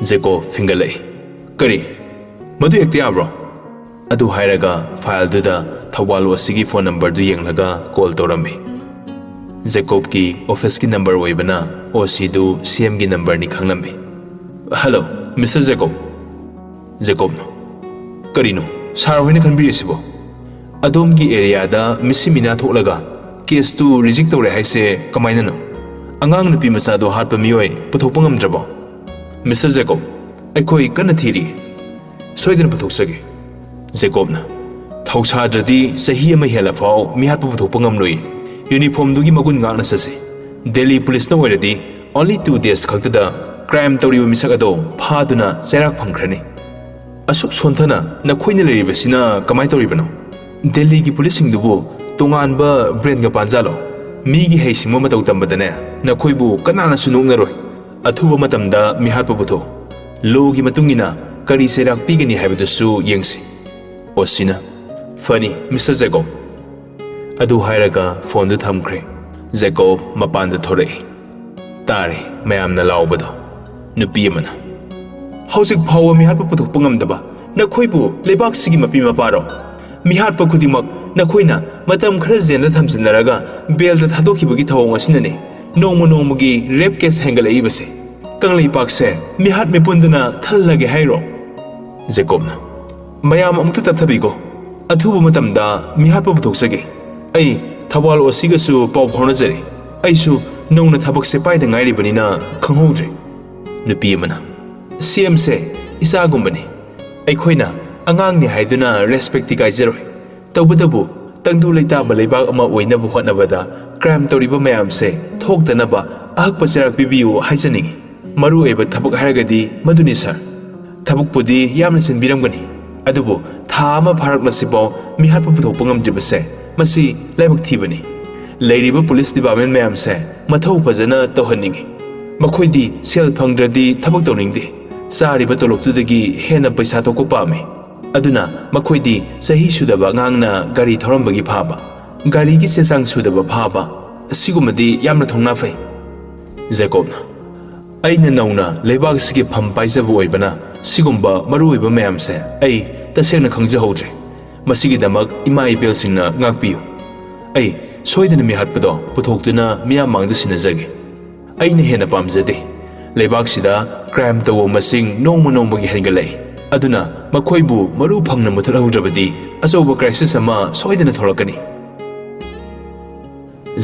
ꯖꯦꯀꯣꯕ ꯐꯤꯡꯒꯠꯂꯛꯏ꯫ ꯀꯔꯤ? ꯃꯗꯨ ꯍꯦꯛꯇ ꯌꯥꯕ꯭ꯔꯣ? ꯑꯗꯨ ꯍꯥꯏꯔꯒ ꯐꯥꯏꯜꯗꯨꯗ ꯊꯧꯕꯥꯜ ꯑꯣꯁꯤꯒꯤ ꯐꯣꯟ ꯅꯝꯕꯔꯗꯨ ꯌꯦꯡꯂꯒ ꯀꯣꯜ ꯇꯧꯔꯝꯃꯤ꯫ ꯖꯦꯀꯣꯕꯀꯤ ꯑꯣꯐꯤꯁꯀꯤ ꯅꯝꯕꯔ ꯑꯣꯏꯕꯅ ꯑꯣꯁꯤꯗꯨ CMꯒꯤ ꯅꯝꯕꯔꯅꯤ ꯈꯪꯂꯝꯃꯤ꯫ Hello, mister ꯖꯦꯀꯣꯕ꯫ ꯖꯦꯀꯣꯕꯅ ꯀꯔꯤꯅꯣ ꯁꯥꯔ ꯍꯣꯏꯅ ꯈꯟꯕꯤꯔꯤꯁꯤꯕꯣ ꯑꯗꯣꯝꯒꯤ ꯑꯦꯔꯤꯌꯥꯗ ꯃꯤꯁꯤ ꯃꯤꯅꯥ ꯊꯣꯛꯂꯒ ꯀꯦꯁꯇꯨ ꯔꯤꯖꯦꯛ ꯇꯧꯔꯦ ꯍꯥꯏꯁꯦ ꯀꯃꯥꯏꯅꯅꯣ ꯑꯉꯥꯡ ꯅꯨꯄꯤ ꯃꯆꯥꯗꯣ ꯍꯥꯠꯄ ꯃꯤꯑꯣꯏ ꯄꯨꯊꯣꯛꯄ ꯉꯝꯗ꯭ꯔꯕꯣ ꯃꯤꯁꯇꯔ ꯖꯦꯀꯣꯕ ꯑꯩꯈꯣꯏ ꯀꯟꯅ ꯊꯤꯔꯤ ꯁꯣꯏꯗꯅ ꯄꯨꯊꯣꯛꯆꯒꯦ ꯖꯦꯀꯣꯕꯅ ꯊꯧꯁꯥꯗ꯭ꯔꯗꯤ ꯆꯍꯤ ꯑꯃ ꯍꯦꯜꯂꯐꯥꯎ ꯃꯤꯍꯥꯠꯄ ꯄꯨꯊꯣꯛꯄ ꯉꯝꯂꯣꯏ ꯌꯨꯅꯤꯐꯣꯔꯝꯗꯨꯒꯤ ꯃꯒꯨꯟ ꯉꯥꯛꯅ ꯆꯠꯁꯤ ꯗꯦꯜꯂꯤ ꯄꯨꯂꯤꯁꯅ ꯑꯣꯏꯔꯗꯤ only 2 days ꯈꯛꯇꯗ ꯀ꯭ꯔꯥꯏꯝ ꯇꯧꯔꯤꯕ ꯃꯤꯁꯛ ꯑꯗꯣ ꯐꯥꯗꯨꯅ ꯆꯩꯔꯥꯛ ꯐꯪꯈ꯭ꯔꯅꯤ ꯑꯁꯨꯛ ꯁꯣꯟꯊꯅ ꯅꯈꯣꯏꯅ ꯂꯩꯔꯤꯕꯁꯤꯅ ꯀꯃꯥꯏ ꯇꯧꯔꯤꯕꯅꯣ ꯗꯦꯜꯂꯤꯒꯤ ꯄꯨꯂꯤꯁꯁꯤꯡꯗꯨꯕꯨ ꯇꯣꯉꯥꯟꯕ ꯕ꯭ꯔꯦꯟꯒ ꯄꯥꯟꯖꯥꯠꯂꯣ ꯃꯤꯒꯤ ꯍꯩꯁꯤꯡꯕ ꯃꯇꯧ ꯇꯝꯕꯗꯅꯦ ꯅꯈꯣꯏꯕꯨ ꯀꯅꯥꯅꯁꯨ ꯅꯣꯛꯅꯔꯣꯏ ꯑꯊꯨꯕ ꯃꯇꯝꯗ ꯃꯤꯍꯥꯠꯄ ꯄꯨꯊꯣꯛ ꯂꯣꯒꯤ ꯃꯇꯨꯡꯏꯟꯅ ꯀꯔꯤ ꯆꯩꯔꯥꯛ ꯄꯤꯒꯅꯤ ꯍꯥꯏꯕꯗꯨꯁꯨ ꯌꯦꯡꯁꯤ ꯑꯣꯁꯤꯅ ꯐꯅꯤ ꯃꯤꯁꯇꯔ ꯖꯦꯀꯣꯕ ꯑꯗꯨ ꯍꯥꯏꯔꯒ ꯐꯣꯟꯗꯨ ꯊꯝꯈ꯭ꯔꯦ ꯖꯦꯀꯣꯕ ꯃꯄꯥꯟꯗ ꯊꯣꯔꯛꯏ ꯇꯥꯔꯦ ꯃꯌꯥꯝꯅ ꯂꯥꯎꯕꯗꯣ ꯅꯨꯄꯤ ꯑꯃꯅ ꯍꯧꯖꯤꯛ ꯐꯥꯎꯕ ꯃꯤꯍꯥꯠꯄ ꯄꯨꯊꯣꯛꯄ ꯉꯝꯗꯕ ꯅꯈꯣꯏꯕꯨ ꯂꯩꯕꯥꯛꯁꯤꯒꯤ ꯃꯄꯤ ꯃꯄꯥꯔꯣ ꯃꯤꯍꯥꯠꯄ ꯈꯨꯗꯤꯡꯃꯛ ꯅꯈꯣꯏꯅ ꯃꯇꯝ ꯈꯔ ꯖꯦꯜꯗ ꯊꯝꯖꯤꯟꯅꯔꯒ ꯕꯦꯜꯗ ꯊꯥꯗꯣꯛꯈꯤꯕꯒꯤ ꯊꯧꯑꯣꯡ ꯑꯁꯤꯅꯅꯤ ꯅꯣꯡꯃ ꯅꯣꯡꯃꯒꯤ ꯔꯦꯞ ꯀꯦꯁ ꯍꯦꯟꯒꯠꯂꯛꯏꯕꯁꯦ ꯀꯪꯂꯩꯄꯥꯛꯁꯦ ꯃꯤꯍꯥꯠ ꯃꯤꯄꯨꯟꯗꯨꯅ ꯊꯜꯂꯒꯦ ꯍꯥꯏꯔꯣ ꯖꯦꯀꯣꯕꯅ ꯃꯌꯥꯝ ꯑꯃꯨꯛꯇ ꯇꯞꯊꯕꯤꯀꯣ ꯑꯊꯨꯕ ꯃꯇꯝꯗ ꯃꯤꯍꯥꯠꯄ ꯄꯨꯊꯣꯛꯆꯒꯦ ꯑꯩ ꯊꯧꯕꯥꯜ ꯑꯣꯁꯤꯒꯁꯨ ꯄꯥꯎ ꯐꯥꯎꯅꯖꯔꯤ ꯑꯩꯁꯨ ꯅꯧꯅ ꯊꯕꯛꯁꯦ ꯄꯥꯏꯗ ꯉꯥꯏꯔꯤꯕꯅꯤꯅ ꯈꯪꯍꯧꯗ꯭ꯔꯦ ꯅꯨꯄꯤ ꯑꯃꯅ ꯁꯤꯑꯦꯝꯁꯦ ꯏꯆꯥꯒꯨꯝꯕꯅꯤ ꯑꯩꯈꯣꯏꯅ ꯑꯉꯥꯡꯅꯤ ꯍꯥꯏꯗꯨꯅ ꯔꯦꯁꯄꯦꯛꯇꯤ ꯀꯥꯏꯖꯔꯣꯏ ꯇꯧꯕꯇꯕꯨ ꯇꯪꯗꯨ ꯂꯩꯇꯥꯕ ꯂꯩꯕꯥꯛ ꯑꯃ ꯑꯣꯏꯅꯕ ꯍꯣꯠꯅꯕꯗ ꯀ꯭ꯔꯥꯏꯝ ꯇꯧꯔꯤꯕ ꯃꯌꯥꯝꯁꯦ ꯊꯣꯛꯇꯅꯕ ꯑꯍꯛꯄ ꯆꯩꯔꯥꯛ ꯄꯤꯕꯤꯌꯨ ꯍꯥꯏꯖꯅꯤꯡꯉꯤ ꯃꯔꯨꯑꯣꯏꯕ ꯊꯕꯛ ꯍꯥꯏꯔꯒꯗꯤ ꯃꯗꯨꯅꯤ ꯁꯥꯔ ꯊꯕꯛꯄꯨꯗꯤ ꯌꯥꯝꯅ ꯆꯤꯟꯕꯤꯔꯝꯒꯅꯤ ꯑꯗꯨꯕꯨ ꯊꯥ ꯑꯃ ꯐꯥꯔꯛꯂꯁꯤꯐꯥꯎ ꯃꯤꯍꯥꯠꯄ ꯄꯨꯊꯣꯛꯄ ꯉꯝꯗ꯭ꯔꯤꯕꯁꯦ ꯃꯁꯤ ꯂꯥꯏꯕꯛ ꯊꯤꯕꯅꯤ ꯂꯩꯔꯤꯕ ꯄꯨꯂꯤꯁ ꯗꯤꯄꯥꯔꯠꯃꯦꯟ ꯃꯌꯥꯝꯁꯦ ꯃꯊꯧ ꯐꯖꯅ ꯇꯧꯍꯟꯅꯤꯡꯉꯤ ꯃꯈꯣꯏꯗꯤ ꯁꯦꯜ ꯐꯪꯗ꯭ꯔꯗꯤ ꯊꯕꯛ ꯇꯧꯅꯤꯡꯗꯦ ꯆꯥꯔꯤꯕ ꯇꯣꯂꯣꯞꯇꯨꯗꯒꯤ ꯍꯦꯟꯅ ꯄꯩꯁꯥ ꯊꯣꯛꯄ ꯄꯥꯝꯃꯤ ꯑꯗꯨꯅ ꯃꯈꯣꯏꯗꯤ ꯆꯍꯤ ꯁꯨꯗꯕ ꯑꯉꯥꯡꯅ ꯒꯥꯔꯤ ꯊꯧꯔꯝꯕꯒꯤ ꯐꯥꯕ ꯒꯥꯔꯤꯒꯤ ꯆꯦꯆꯥꯡ ꯁꯨꯗꯕ ꯐꯥꯕ ꯑꯁꯤꯒꯨꯝꯕꯗꯤ ꯌꯥꯝꯅ ꯊꯧꯅꯥ ꯐꯩ ꯖꯦꯀꯣꯕꯅ ꯑꯩꯅ ꯅꯧꯅ ꯂꯩꯕꯥꯛꯁꯤꯒꯤ ꯐꯝ ꯄꯥꯏꯖꯕ ꯑꯣꯏꯕꯅ ꯁꯤꯒꯨꯝꯕ ꯃꯔꯨꯑꯣꯏꯕ ꯃꯌꯥꯝꯁꯦ ꯑꯩ ꯇꯁꯦꯡꯅ ꯈꯪꯖꯍꯧꯗ꯭ꯔꯦ ꯃꯁꯤꯒꯤꯗꯃꯛ ꯏꯃꯥ ꯏꯕꯦꯜꯁꯤꯡꯅ ꯉꯥꯛꯄꯤꯌꯨ ꯑꯩ ꯁꯣꯏꯗꯅ ꯃꯤꯍꯥꯠꯄꯗꯣ ꯄꯨꯊꯣꯛꯇꯨꯅ ꯃꯤꯌꯥꯝ ꯃꯥꯡꯗ ꯁꯤꯟꯅꯖꯒꯦ ꯑꯩꯅ ꯍꯦꯟꯅ ꯄꯥꯝꯖꯗꯦ ꯂꯩꯕꯥꯛꯁꯤꯗ ꯀ꯭ꯔꯥꯏꯝ ꯇꯧꯕ ꯃꯁꯤꯡ ꯅꯣꯡꯃ ꯅꯣꯡꯃꯒꯤ ꯍꯦꯟꯒꯠꯂꯛꯏ ꯑꯗꯨꯅ ꯃꯈꯣꯏꯕꯨ ꯃꯔꯨ ꯐꯪꯅ ꯃꯨꯊꯠꯍꯧꯗ꯭ꯔꯕꯗꯤ ꯑꯆꯧꯕ ꯀ꯭ꯔꯥꯏꯁꯤꯁ ꯑꯃ ꯁꯣꯏꯗꯅ ꯊꯣꯛꯂꯛꯀꯅꯤ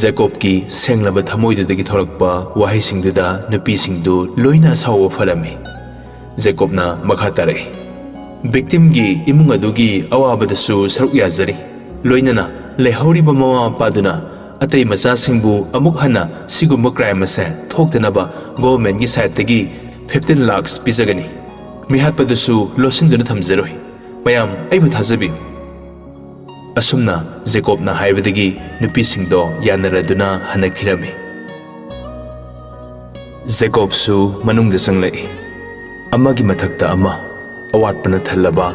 ꯖꯦꯀꯣꯕꯀꯤ ꯁꯦꯡꯂꯕ ꯊꯃꯣꯏꯗꯨꯗꯒꯤ ꯊꯣꯛꯂꯛꯄ ꯋꯥꯍꯩꯁꯤꯡꯗꯨꯗ ꯅꯨꯄꯤꯁꯤꯡꯗꯨ ꯂꯣꯏꯅ ꯑꯁꯥꯎꯕ ꯐꯔꯝꯃꯤ ꯖꯦꯀꯣꯕꯅ ꯃꯈꯥ ꯇꯥꯔꯛꯏ ꯚꯤꯛꯇꯤꯝꯒꯤ ꯏꯃꯨꯡ ꯑꯗꯨꯒꯤ ꯑꯋꯥꯕꯗꯁꯨ ꯁꯔꯨꯛ ꯌꯥꯖꯔꯤ ꯂꯣꯏꯅꯅ ꯂꯩꯍꯧꯔꯤꯕ ꯃꯃꯥ ꯃꯄꯥꯗꯨꯅ ꯑꯇꯩ ꯃꯆꯥꯁꯤꯡꯕꯨ ꯑꯃꯨꯛ ꯍꯟꯅ ꯁꯤꯒꯨꯝꯕ ꯀ꯭ꯔꯥꯏꯝ ꯑꯁꯦ ꯊꯣꯛꯇꯅꯕ ꯒꯣꯚꯔꯟꯃꯦꯟꯠꯒꯤ ꯁꯥꯏꯠꯇꯒꯤ 15 lakhs ꯄꯤꯖꯒꯅꯤ ꯃꯤꯍꯥꯠꯄꯗꯨꯁꯨ ꯂꯣꯠꯁꯤꯟꯗꯨꯅ ꯊꯝꯖꯔꯣꯏ ꯃꯌꯥꯝ ꯑꯩꯕꯨ ꯊꯥꯖꯕꯤꯌꯨ ꯑꯁꯨꯝꯅ ꯖꯦꯀꯣꯕꯅ ꯍꯥꯏꯕꯗꯒꯤ ꯅꯨꯄꯤꯁꯤꯡꯗꯣ ꯌꯥꯅꯔꯗꯨꯅ ꯍꯟꯅꯈꯤꯔꯝꯃꯤ ꯖꯦꯀꯣꯕꯁꯨ ꯃꯅꯨꯡꯗ ꯆꯪꯂꯛꯏ ꯑꯃꯒꯤ ꯃꯊꯛꯇ ꯑꯃ ꯑꯋꯥꯠꯄꯅ ꯊꯜꯂꯕ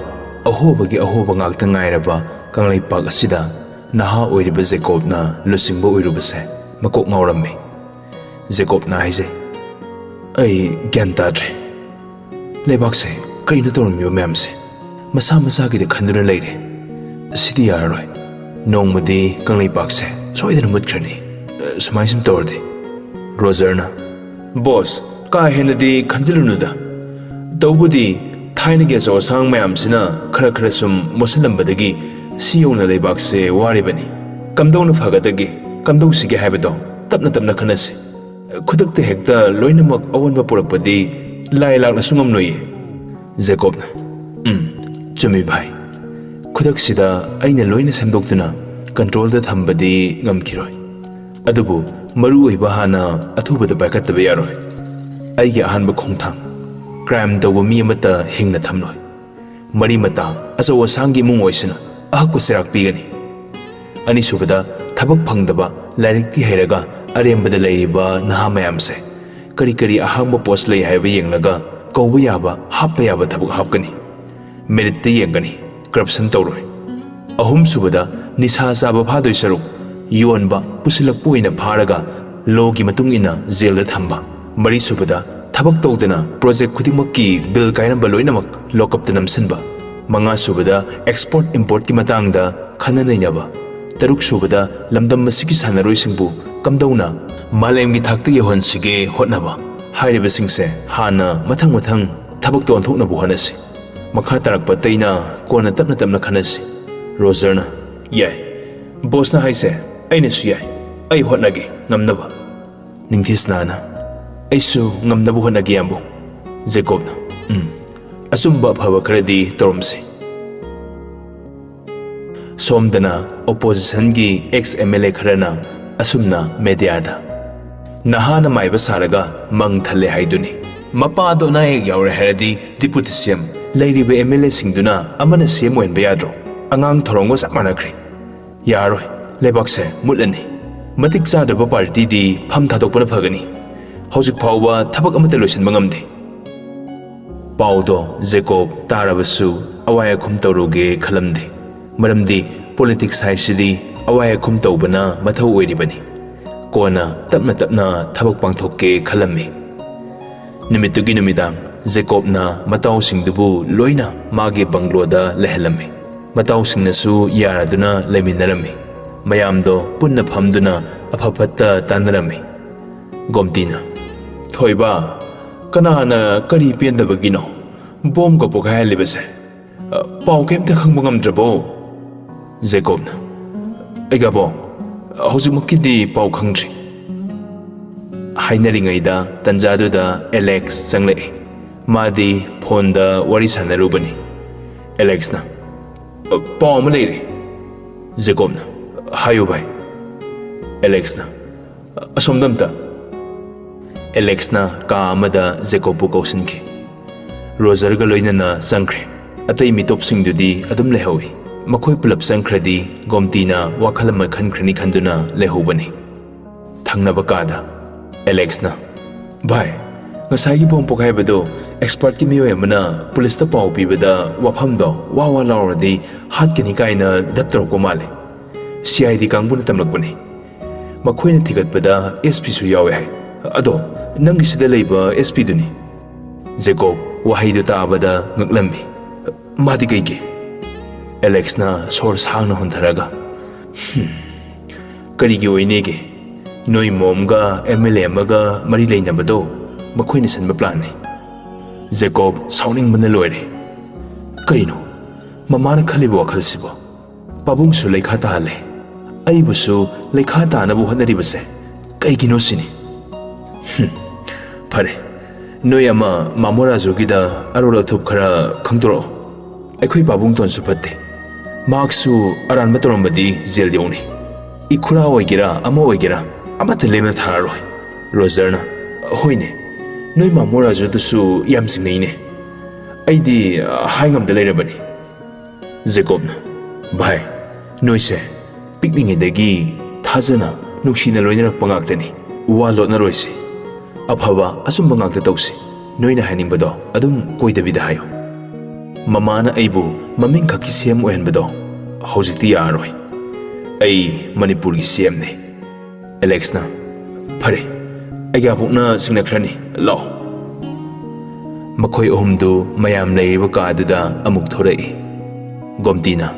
ꯑꯍꯣꯕꯒꯤ ꯑꯍꯣꯕ ꯉꯥꯛꯇ ꯉꯥꯏꯔꯕ ꯀꯪꯂꯩꯄꯥꯛ ꯑꯁꯤꯗ ꯅꯍꯥ ꯑꯣꯏꯔꯤꯕ ꯖꯦꯀꯣꯕꯅ ꯂꯨꯆꯤꯡꯕ ꯑꯣꯏꯔꯨꯕꯁꯦ ꯃꯀꯣꯛ ꯉꯥꯎꯔꯝꯃꯤ ꯖꯦꯀꯣꯕꯅ ꯍꯥꯏꯖꯩ ꯑꯩ ꯒ꯭ꯌꯥꯟ ꯇꯥꯗ꯭ꯔꯦ ꯂꯩꯕꯥꯛꯁꯦ ꯀꯩꯅꯣ ꯇꯧꯔꯝꯃꯤꯕ ꯃꯌꯥꯝꯁꯦ ꯃꯁꯥ ꯃꯁꯥꯒꯤꯗ ꯈꯟꯗꯨꯅ ꯂꯩꯔꯦ ꯁꯤꯗꯤ ꯌꯥꯔꯔꯣꯏ ꯅꯣꯡꯃꯗꯤ ꯀꯪꯂꯩꯄꯥꯛꯁꯦ ꯁꯣꯏꯗꯅ ꯃꯨꯠꯈ꯭ꯔꯅꯤ ꯁꯨꯃꯥꯏ ꯁꯨꯝ ꯇꯧꯔꯗꯤ ꯔꯣꯖꯔꯅ ꯕꯣꯁ ꯀꯥ ꯍꯦꯟꯅꯗꯤ ꯈꯟꯖꯤꯜꯂꯨꯅꯨꯗ ꯇꯧꯕꯗꯤ ꯊꯥꯏꯅꯒꯤ ꯑꯆꯧ ꯑꯁꯥꯡ ꯃꯌꯥꯝꯁꯤꯅ ꯈꯔ ꯁꯨꯝ ꯃꯣꯠꯁꯤꯜꯂꯝꯕꯗꯒꯤ ꯁꯤ ꯌꯧꯅ ꯂꯩꯕꯥꯛꯁꯦ ꯋꯥꯔꯤꯕꯅꯤ ꯀꯝꯗꯧꯅ ꯐꯒꯗꯒꯦ ꯀꯝꯗꯧꯁꯤꯒꯦ ꯍꯥꯏꯕꯗꯣ ꯇꯞꯅ ꯇꯞꯅ ꯈꯟꯅꯁꯤ ꯈꯨꯗꯛꯇ ꯍꯦꯛꯇ ꯂꯣꯏꯅꯃꯛ ꯑꯑꯣꯟꯕ ꯄꯨꯔꯛꯄꯗꯤ ꯂꯥꯏ ꯂꯥꯛꯅꯁꯨ ꯉꯝꯂꯣꯏꯌꯦ ꯖꯦꯀꯣꯕꯅ ꯆꯨꯝꯃꯤ ꯚꯥꯏ ꯈꯨꯗꯛꯁꯤꯗ ꯑꯩꯅ ꯂꯣꯏꯅ ꯁꯦꯝꯗꯣꯛꯇꯨꯅ ꯀꯟꯇ꯭ꯔꯣꯜꯗ ꯊꯝꯕꯗꯤ ꯉꯝꯈꯤꯔꯣꯏ ꯑꯗꯨꯕꯨ ꯃꯔꯨꯑꯣꯏꯕ ꯍꯥꯟꯅ ꯑꯊꯨꯕꯗ ꯄꯥꯏꯈꯠꯇꯕ ꯌꯥꯔꯣꯏ ꯑꯩꯒꯤ ꯑꯍꯥꯟꯕ ꯈꯣꯡꯊꯥꯡ ꯀ꯭ꯔꯥꯏꯝ ꯇꯧꯕ ꯃꯤ ꯑꯃꯠꯇ ꯍꯤꯡꯅ ꯊꯝꯂꯣꯏ ꯃꯔꯤ ꯃꯇꯥ ꯑꯆꯧ ꯑꯁꯥꯡꯒꯤ ꯏꯃꯨꯡ ꯑꯣꯏꯁꯅꯨ ꯑꯍꯛꯄ ꯆꯩꯔꯥꯛ ꯄꯤꯒꯅꯤ ꯑꯅꯤꯁꯨꯕꯗ ꯊꯕꯛ ꯐꯪꯗꯕ ꯂꯥꯏꯔꯤꯛꯇꯤ ꯍꯩꯔꯒ ꯑꯔꯦꯝꯕꯗ ꯂꯩꯔꯤꯕ ꯅꯍꯥ ꯃꯌꯥꯝꯁꯦ ꯀꯔꯤ ꯑꯍꯥꯡꯕ ꯄꯣꯁ ꯂꯩ ꯍꯥꯏꯕ ꯌꯦꯡꯂꯒ ꯀꯧꯕ ꯌꯥꯕ ꯍꯥꯞꯄ ꯌꯥꯕ ꯊꯕꯛ ꯍꯥꯞꯀꯅꯤ ꯃꯦꯔꯤꯠꯇ ꯌꯦꯡꯒꯅꯤ ꯀꯔꯞꯁꯟ ꯇꯧꯔꯣꯏ ꯑꯍꯨꯝꯁꯨꯕꯗ ꯅꯤꯁꯥ ꯆꯥꯕ ꯐꯥꯗꯣꯏ ꯁꯔꯨꯛ ꯌꯣꯟꯕ ꯄꯨꯁꯤꯜꯂꯛꯄ ꯑꯣꯏꯅ ꯐꯥꯔꯒ ꯂꯣꯒꯤ ꯃꯇꯨꯡ ꯏꯟꯅ ꯖꯦꯜꯗ ꯊꯝꯕ ꯃꯔꯤꯁꯨꯕꯗ ꯊꯕꯛ ꯇꯧꯗꯅ ꯄ꯭ꯔꯣꯖꯦꯛ ꯈꯨꯗꯤꯡꯃꯛꯀꯤ ꯕꯤꯜ ꯀꯥꯏꯔꯝꯕ ꯂꯣꯏꯅꯃꯛ ꯂꯣꯛꯑꯞꯇ ꯅꯝꯁꯤꯟꯕ ꯃꯉꯥꯁꯨꯕꯗ ꯑꯦꯛꯁꯄꯣꯔꯠ ꯏꯝꯄꯣꯔꯠꯀꯤ ꯃꯇꯥꯡꯗ ꯈꯟꯅ ꯅꯩꯅꯕ ꯇꯔꯨꯛꯁꯨꯕꯗ ꯂꯝꯗꯝ ꯑꯁꯤꯒꯤ ꯁꯥꯟꯅꯔꯣꯏꯁꯤꯡꯕꯨ ꯀꯝꯗꯧꯅ ꯃꯥꯂꯦꯝꯒꯤ ꯊꯥꯛꯇ ꯌꯧꯍꯟꯁꯤꯒꯦ ꯍꯣꯠꯅꯕ ꯍꯥꯏꯔꯤꯕꯁꯤꯡꯁꯦ ꯍꯥꯟꯅ ꯃꯊꯪ ꯊꯕꯛꯇ ꯑꯣꯟꯊꯣꯛꯅꯕ ꯍꯣꯠꯅꯁꯤ Makha tarakpa taina kona tapna khanasi. Roger na, yai. Boss na haise, aina su yai. Ai hotnage, ngamnaba. Ningthis nana, ai su ngamnabu hotnage yambu. Jacob na, asumba phaba kharadi toromsi. Somdana opposition gi ex MLA kharana asumna media da. Nahana maiba saraga mang thale haiduni. Mapado na ek yaure haradi deputy CM leiribe MLA singduna amana CM wen bayadro. Angang thorongo sakmanakri. Yaroi lebakse mutlani. Matik chadaba party di pham thadokpana phagani. Hojik phawba thabak amata loisinba ngamde. Paudo Jacob tarabasu awaya khum tawruge khalamde. Maramdi politics haisidi awaya khum tawbana mathau oiribani. Kona tapna thabak pangthokke khalami. Nimitugi numidang Jacob na mataw singdubu loina magi bangloda lehelami. Mataw singnasu yaraduna leminarami. Mayamdo punna phamduna aphapatta tanarami. Gomtina thoiba kanana kari pendabagino bom ko pokhai libase. Pau kemte khangba ngamdrabo. Jacob na egabo hojimukidi pau khangdri. Hainaringaida tanjaduda Alex changle. Madi phone da wari sanarubani. Alex na pau ma leire. Jacob na hayo bhai. Alex na asomdamta. Alex na ka amada Jacob bu kausinki. Roger ga loinana changkre. Atai mitop singdudi adum lehawi. Makhoi pulap changkhradi Gomtina wakhalama khankrani khanduna lehobani. Thangnaba kada Alex na bhai ngasai gi bom pokai bado expert ki miyo amana police ta pau pibada wafam do wawa lawradi hat kini kaina daptar ko male CID kangbun tamlakbani makhoi na thigat bada SP su yawe hai ado nangi sida leiba SP duni. Jacob wahai do ta abada ngaklammi madi kaige. Alex na sor sangna hontharaga karigi oinege noi momga MLA maga mari leinabado makhoina sanba plan ne. Jacob sauning bana loire. Kaino mamana khalibo wakhalsibo pabung su leikha ta hale ai busu leikha ta na bu hanari base kaigino sini. Phare noi ama mamora jogida arola thup khara khangtoro aikhoi pabung ton su phatte maksu aran matorambadi jail deuni ikhura oigira ama oigira amata lemna tharoi. Roger na hoine noi mamora jodusu yamsing neine aidi haingam de leirabani. Jacob na bhai noise picnic edagi thajana nuksina loinarak pangaktani wa lotna roise aphaba asum bangakta tausi noina hainingbado adum koidabida hayo. Mamana aibu maming khaki CM ohenbado hojikti yaroi ai Manipur gi CM ne. Alex na phare aiga bukna singnakrani law. Makhoi ohumdu mayam leiriba ka aduda amuk thorai. Gomtina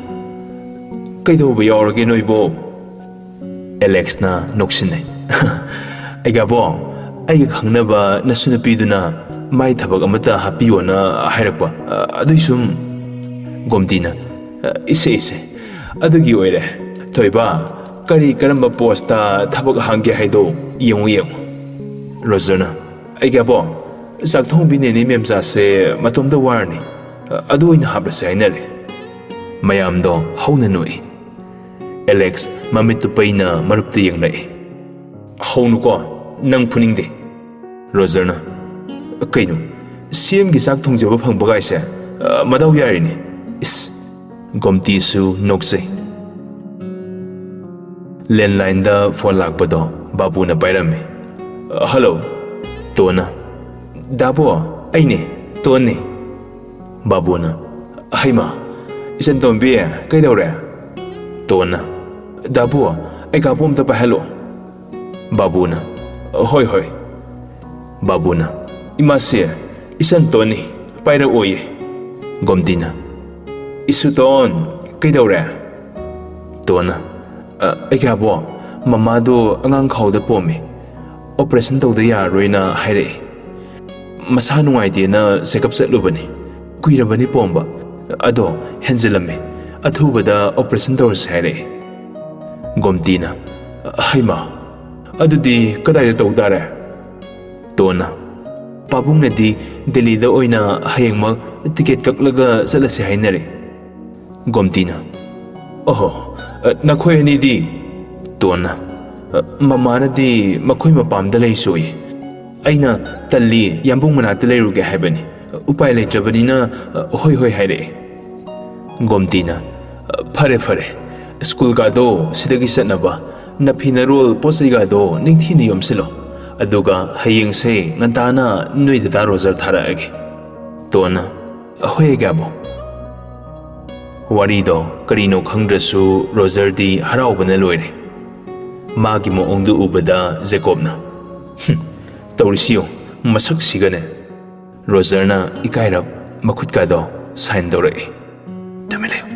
kaidoba yaurage noibo. Alex na noksine aiga bo ai khangnaba nasuna piduna mai thabak amata hapiona hairakpa aduisum. Gomtina ise adugi oire thoiba kari karamba posta thabak hangge haido yengu. Roger na aiga bo sakthong bine ni memja se matomda warni adu oina habrase ainare. Mayam do hauna noi. Alex mamit tu paina marupti yengnai haunu ko nang phuningde. Roger na kaino CM gi sakthong joba phangba gaise madau yarini is. Gomti su nokse landline da phone lakpado babu na pairame. Hello tona dabo aine tone. Babu na haima isan tombi kaidore. Tona dabo ai ka pom ta pa hello. Babu na hoi Babu na imase isan toni paira oye. Gomtina isuton kaidore. Tona aiga bo mamado angang khawda pome operation tawda yaroina haire masa nungai de na checkup chatlubani ꯀꯨꯏꯔꯕꯅꯤ ꯄꯣꯝꯕ ꯑꯗꯣ ꯍꯦꯟꯖꯤꯜꯂꯝꯃꯦ ꯑꯊꯨꯕꯗ operation ꯇꯧꯔꯁꯦ ꯍꯥꯏꯔꯛꯑꯦ ꯒꯣꯝꯇꯤꯅ ꯍꯩꯃꯥ ꯑꯗꯨꯗꯤ ꯀꯗꯥꯏꯗ ꯇꯧ ꯇꯥꯔꯦ ꯇꯣꯟꯅ ꯄꯥꯕꯨꯡꯅꯗꯤ ꯗꯦꯜꯂꯤꯗ ꯑꯣꯏꯅ ꯍꯌꯦꯡꯃꯛ ꯇꯤꯀꯦꯠ ꯀꯛꯂꯒ ꯆꯠꯂꯁꯦ ꯍꯥꯏꯅꯔꯦ ꯒꯣꯝꯇꯤꯅ ꯑꯣꯍꯣ ꯅꯈꯣꯏ ꯑꯅꯤꯗꯤ ꯇꯣꯟꯅ ꯃꯃꯥꯅꯗꯤ ꯃꯈꯣꯏ ꯃꯄꯥꯝꯗ ꯂꯩ ꯁꯣꯛꯏ ꯑꯩꯅ ꯇꯜꯂꯤ ꯌꯥꯝꯕꯨꯡ ꯃꯅꯥꯛꯇ ꯂꯩꯔꯨꯒꯦ ꯍꯥꯏꯕꯅꯤ ꯎꯄꯥꯏ ꯂꯩꯇ꯭ꯔꯕꯅꯤꯅ ꯍꯣꯏ ꯍꯣꯏ ꯍꯥꯏꯔꯛꯑꯦ ꯒꯣꯝꯇꯤꯅ ꯐꯔꯦ ꯐꯔꯦ ꯁ꯭ꯀꯨꯜꯒꯥꯗꯣ ꯁꯤꯗꯒꯤ ꯆꯠꯅꯕ ꯅꯐꯤ ꯅꯔꯣꯜ ꯄꯣꯠ ꯆꯩꯒꯥꯗꯣ ꯅꯤꯡꯊꯤꯅ ꯌꯣꯝꯁꯤꯜꯂꯣ ꯑꯗꯨꯒ ꯍꯌꯦꯡꯁꯦ ꯉꯟꯇꯥꯅ ꯅꯣꯏ ꯗꯗꯥ ꯔꯣꯖꯔ ꯊꯥꯔꯛꯑꯒꯦ ꯇꯣꯟꯅ ꯍꯣꯏ ꯑꯩꯒꯥꯕꯣ ꯋꯥꯔꯤꯗꯣ ꯀꯔꯤꯅꯣ ꯈꯪꯗ꯭ꯔꯁꯨ ꯔꯣꯖꯔꯗꯤ ꯍꯔꯥꯎꯕꯅ ꯂꯣꯏꯔꯦ ꯃꯥꯒꯤ ꯃꯑꯣꯡꯗꯨ ꯎꯕꯗ ꯖꯦꯀꯣꯕꯅ ꯇꯧꯔꯤꯁꯤꯌꯣ ꯃꯁꯛꯁꯤꯒꯅꯦ ꯔꯣꯖꯔꯅ ꯏꯀꯥꯏꯔꯞ ꯃꯈꯨꯠꯀꯥꯗꯣ ꯁꯥꯏꯟ ꯇꯧꯔꯛꯏ ꯇꯨꯃꯤꯟ ꯂꯩꯌꯨ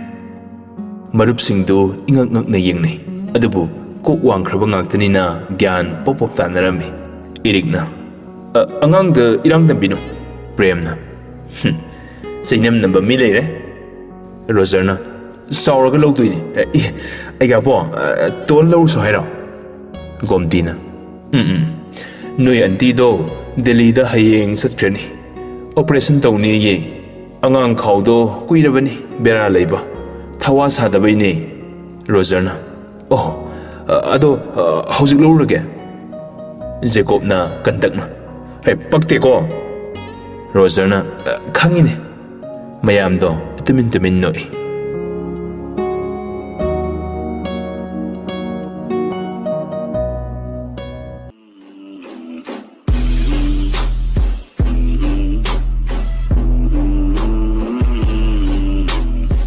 ꯃꯔꯨꯞꯁꯤꯡꯗꯨ ꯏꯉꯛ ꯉꯛꯅ ꯌꯦꯡꯅꯩ ꯑꯗꯨꯕꯨ ꯀꯣꯛ ꯋꯥꯡꯈ꯭ꯔꯕ ꯉꯥꯛꯇꯅꯤꯅ ꯒ꯭ꯌꯥꯟ ꯄꯣꯞ ꯄꯣꯞ ꯇꯥꯅꯔꯝꯃꯤ ꯏꯔꯤꯛꯅ ꯑꯉꯥꯡꯗ ꯏꯔꯥꯡ ꯇꯝꯕꯤꯅꯨ ꯄ꯭ꯔꯦꯝꯅ ꯆꯩꯅꯝꯅꯕ ꯃꯤ ꯂꯩꯔꯦ ꯔꯣꯖꯔꯅ ꯆꯥꯎꯔꯒ ꯂꯧꯗꯣꯏꯅꯤ ꯑꯩꯒꯥꯕꯣ ꯇꯣꯟ ꯂꯧꯔꯨꯁꯨ ꯍꯥꯏꯔꯣ ꯒꯣꯝꯇꯤꯅ ꯅꯣꯏ ꯑꯟꯇꯤꯗꯣ ꯗꯦꯜꯂꯤꯗ ꯍꯌꯦꯡ ꯆꯠꯈ꯭ꯔꯅꯤ ꯑꯣꯄꯔꯦꯁꯟ ꯇꯧꯅꯤꯌꯦ ꯑꯉꯥꯡ ꯈꯥꯎꯗꯣ ꯀꯨꯏꯔꯕꯅꯤ ꯕꯦꯔꯥ ꯂꯩꯕ ꯊꯋꯥ ꯁꯥꯗꯕꯩꯅꯦ ꯔꯣꯖꯔꯅ ꯑꯣ ꯑꯗꯣ ꯍꯧꯖꯤꯛ ꯂꯧꯔꯨꯔꯒꯦ ꯖꯦꯀꯣꯕꯅ ꯀꯟꯇꯛꯅ ꯄꯛꯇꯦꯀꯣ ꯔꯣꯖꯔꯅ ꯈꯪꯉꯤꯅꯦ ꯃꯌꯥꯝꯗꯣ ꯇꯨꯃꯤꯟ ꯇꯨꯃꯤꯟ ꯅꯣꯛꯏ